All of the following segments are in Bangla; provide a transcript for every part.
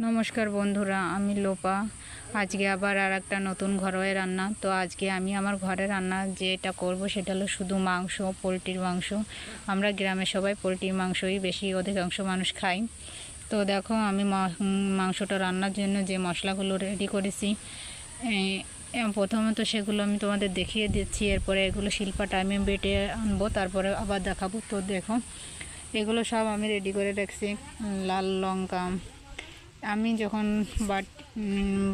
নমস্কার বন্ধুরা, আমি লোপা। আজকে আবার আর একটা নতুন ঘরোয়া রান্না। তো আজকে আমি আমার ঘরে রান্না যেটা করব সেটা হলো শুধু মাংস, পোলট্রির মাংস। আমরা গ্রামে সবাই পোলট্রির মাংসই বেশি অধিকাংশ মানুষ খাই। তো দেখো আমি মাংসটা রান্নার জন্য যে মশলাগুলো রেডি করেছি, প্রথমত সেগুলো আমি তোমাদের দেখিয়ে দিচ্ছি। এরপরে এগুলো শিলপাটা আমি বেটে আনবো, তারপরে আবার দেখাবো। তো দেখো এগুলো সব আমি রেডি করে রাখছি। লাল লঙ্কা আমি যখন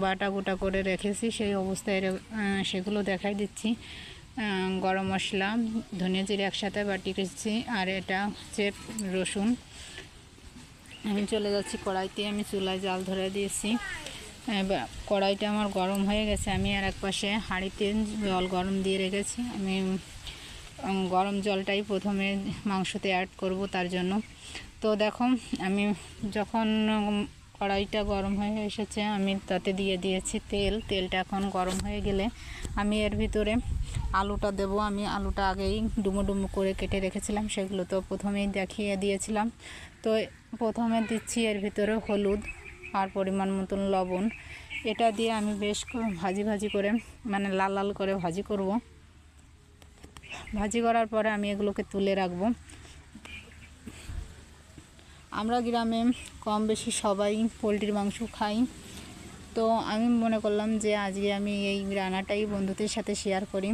বাটা গোটা করে রেখেছি সেই অবস্থায় সেগুলো দেখাই দিচ্ছি। গরম মশলা, ধনিয়া জিরে একসাথে বাটি রেখেছি। আর এটা হচ্ছে রসুন। আমি চলে যাচ্ছি কড়াইতে। আমি চুলায় জাল ধরে দিয়েছি। কড়াইটা আমার গরম হয়ে গেছে। আমি আর এক পাশে হাঁড়িতে জল গরম দিয়ে রেখেছি। আমি গরম জলটাই প্রথমে মাংসতে অ্যাড করব তার জন্য। তো দেখো আমি যখন কড়াইটা গরম হয়ে এসেছে আমি তাতে দিয়ে দিয়েছি তেলটা এখন গরম হয়ে গেলে আমি এর ভিতরে আলুটা দেব। আমি আলুটা আগেই ডুমো ডুমো করে কেটে রেখেছিলাম, সেগুলো তো প্রথমেই দেখিয়ে দিয়েছিলাম। তো প্রথমে দিচ্ছি এর ভিতরে হলুদ আর পরিমাণ মতন লবণ। এটা দিয়ে আমি বেশ ভাজি করে মানে লাল লাল করে ভাজি করব। ভাজি করার পরে আমি এগুলোকে তুলে রাখবো। আমরা গ্রামে কম বেশি সবাই পোলট্রির মাংস খাই। তো আমি মনে করলাম যে আজকে আমি এই রান্নাটাই বন্ধুদের সাথে শেয়ার করি,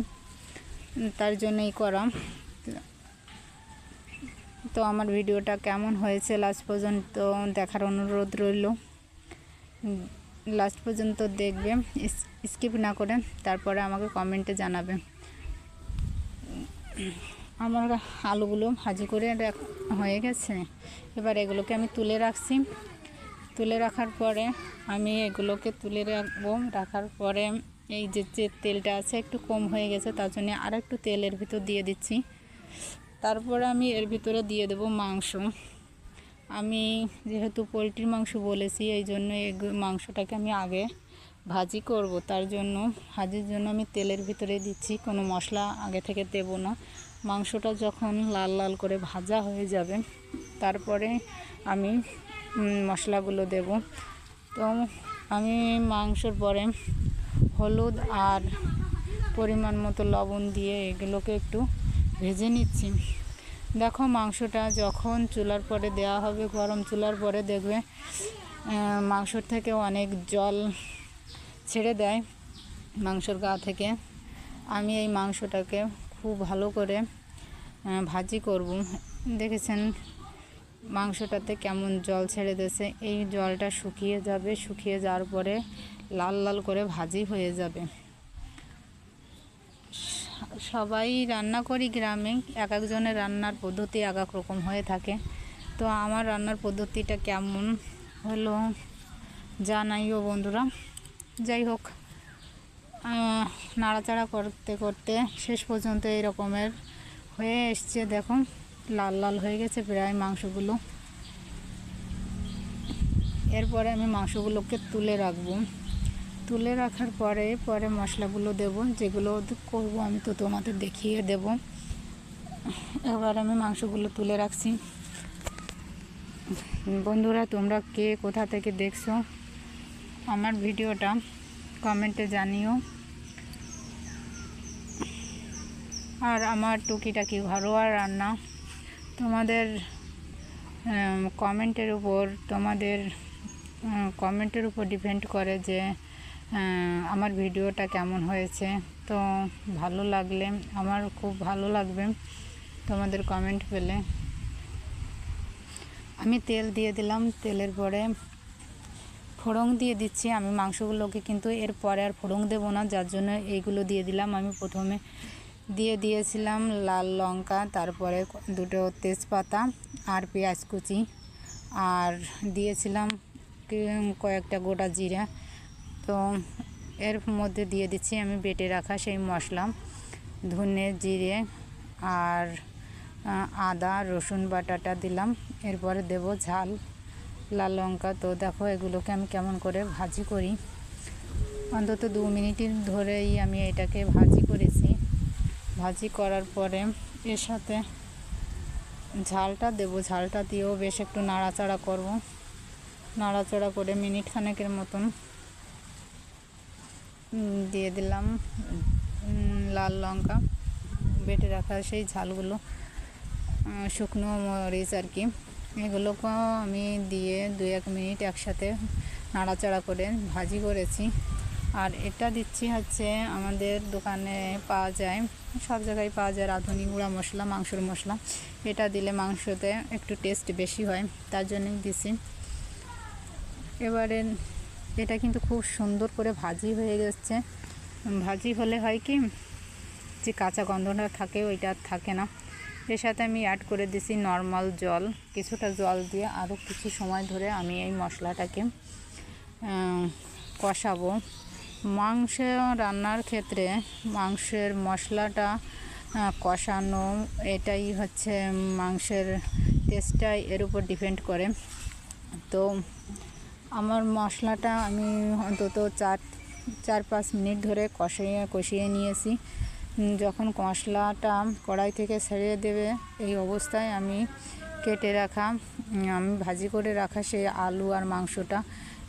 তার জন্যই করা। তো আমার ভিডিওটা কেমন হয়েছে লাস্ট পর্যন্ত দেখার অনুরোধ রইল। লাস্ট পর্যন্ত দেখবে, স্কিপ না করে, তারপরে আমাকে কমেন্টে জানাবে। আমার আলুগুলো ভাজি করে হয়ে গেছে। এবার এগুলোকে আমি তুলে রাখছি। তুলে রাখার পরে আমি এগুলোকে তুলে রাখার পরে এই যে তেলটা আছে একটু কম হয়ে গেছে, তার জন্য আর একটু তেলের ভিতর দিয়ে দিচ্ছি। তারপরে আমি এর ভিতরে দিয়ে দেব মাংস। আমি যেহেতু পোলট্রির মাংস বলেছি, এই জন্য এই মাংসটাকে আমি আগে ভাজি করব। তার জন্য ভাজির জন্য আমি তেলের ভিতরে দিচ্ছি, কোনো মশলা আগে থেকে দেব না। মাংসটা যখন লাল লাল করে ভাজা হয়ে যাবে তারপরে আমি মশলাগুলো দেব। তো আমি মাংসর পরে হলুদ আর পরিমাণ মতো লবণ দিয়ে এগুলোকে একটু ভেজে নিচ্ছি। দেখো মাংসটা যখন চুলার পরে দেওয়া হবে, গরম চুলার পরে দেখবে মাংসর থেকে অনেক জল ছেড়ে দেয় মাংসর গা থেকে। আমি এই মাংসটাকে খুব ভালো করে ভাজি করব। দেখেছেন মাংসটাতে কেমন জল ছেড়ে দিয়েছে। এই জলটা শুকিয়ে যাবে, শুকিয়ে যাওয়ার পরে লাল লাল করে ভাজি হয়ে যাবে। সবাই রান্না করি গ্রামে, এক একজনের রান্নার পদ্ধতি এক এক রকম হয়ে থাকে। তো আমার রান্নার পদ্ধতিটা কেমন হলো জানাইও বন্ধুরা। যাই হোক, নাড়াচাড়া করতে করতে শেষ পর্যন্ত এই রকমের হয়ে এসছে। দেখো লাল লাল হয়ে গেছে প্রায় মাংসগুলো। এরপরে আমি মাংসগুলোকে তুলে রাখবো। তুলে রাখার পরে মশলাগুলো দেব, যেগুলো করব আমি তো তোমাদের দেখিয়ে দেব। এবার আমি মাংসগুলো তুলে রাখছি। বন্ধুরা তোমরা কে কোথা থেকে দেখছো আমার ভিডিওটা কমেন্টে জানিও। আর আমার টুকিটাকি ঘরোয়া রান্না তোমাদের কমেন্টের উপর ডিপেন্ড করে যে আমার ভিডিওটা কেমন হয়েছে। তো ভালো লাগলে আমার খুব ভালো লাগবে তোমাদের কমেন্ট পেলে। আমি তেল দিয়ে দিলাম, তেলের পরে ফোড়ন দিয়ে দিচ্ছি। আমি মাংসগুলোকে কিন্তু এর পরে আর ফোড়ন দেবো না, যার জন্য এইগুলো দিয়ে দিলাম। আমি প্রথমে দিয়েছিলাম লাল লঙ্কা, তারপরে দুটো তেজপাতা আর পেঁয়াজ কুচি, আর দিয়েছিলাম কয়েকটা গোটা জিরা। তো এর মধ্যে দিয়ে দিচ্ছি আমি বেটে রাখা সেই মশলা, ধনে জিরে আর আদা রসুন বাটাটা দিলাম। এরপরে দেব ঝাল লাল লঙ্কা। তো দেখো এগুলোকে আমি কেমন করে ভাজি করি, অন্তত 2 মিনিট ধরেই আমি এটাকে ভাজি করেছি। ভাজি করার পরে এর সাথে ঝালটা দেব, ঝালটা দিয়েও বেশ একটু নাড়াচাড়া করব। নাড়াচাড়া করে মিনিট খানেকের মতন দিয়ে দিলাম লাল লঙ্কা, বেটে রাখা সেই ঝালগুলো, শুকনো মরিচ আর কি, এগুলোকে আমি দিয়ে 2-1 মিনিট একসাথে নাড়াচাড়া করে ভাজি করেছি। আর এটা দিচ্ছি হচ্ছে আমাদের দোকানে পাওয়া যায়, সব জায়গায় পাওয়া যায় রাঁধুনি গুঁড়া মশলা, মাংসের মশলা। এটা দিলে মাংসতে একটু টেস্ট বেশি হয়, তার জন্যই দিছি। এবারে এটা কিন্তু খুব সুন্দর করে ভাজি হয়ে গেছে। ভাজি হলে হয় কি, যে কাঁচা গন্ধটা থাকে ওইটা থাকে না। এর সাথে আমি অ্যাড করে দিছি নর্মাল জল, কিছুটা জল দিয়ে আরও কিছু সময় ধরে আমি এই মশলাটাকে কষাবো। মাংস রান্নার ক্ষেত্রে মাংসের মশলাটা কষানো, এটাই হচ্ছে মাংসের টেস্টটাই এর উপর ডিপেন্ড করে। তো আমার মশলাটা আমি অন্তত 4-5 মিনিট ধরে কষিয়ে নিয়েছি। যখন মশলাটা কড়াই থেকে ছেড়ে দেবে, এই অবস্থায় আমি কেটে রাখা, আমি ভাজি করে রাখা সেই আলু আর মাংসটা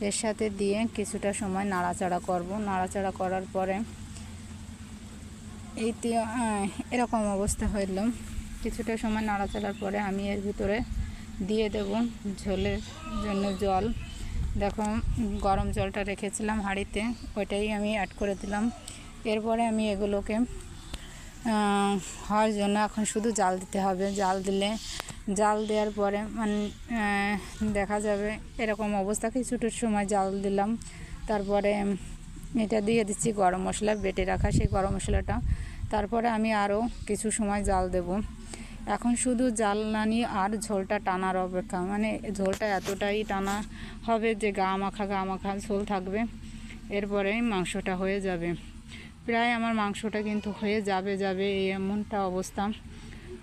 এর সাথে দিয়ে কিছুটা সময় নাড়াচাড়া করব। নাড়াচাড়া করার পরে এই এরকম অবস্থা হইল। কিছুটা সময় নাড়াচাড়ার পরে আমি এর ভিতরে দিয়ে দেব ঝোলের জন্য জল। দেখো গরম জলটা রেখেছিলাম হাঁড়িতে, ওইটাই আমি অ্যাড করে দিলাম। এরপরে আমি এগুলোকে হওয়ার জন্য এখন শুধু জাল দিতে হবে। জাল দেওয়ার পরে দেখা যাবে এরকম অবস্থা। কিছুটা সময় জাল দিলাম, তারপরে এটা দিয়ে দিচ্ছি গরম মশলা, বেটে রাখা সেই গরম মশলাটা। তারপরে আমি আরও কিছু সময় জাল দেব। এখন শুধু জ্বালানি আর ঝোলটা টানার অপেক্ষা, ঝোলটা এতটাই টানা হবে যে গা মাখা ঝোল থাকবে। এরপরে মাংসটা হয়ে যাবে। প্রায় আমার মাংসটা কিন্তু হয়ে যাবে এই এমনটা অবস্থা।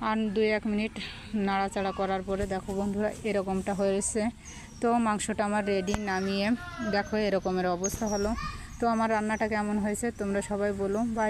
আর 2-1 মিনিট নাড়াচাড়া করার পরে দেখো বন্ধুরা এরকমটা হয়েছে। তো মাংসটা আমার রেডি, নামিয়ে দেখো এরকমের অবস্থা হলো। তো আমার রান্নাটা কেমন হয়েছে তোমরা সবাই বলো। বাই।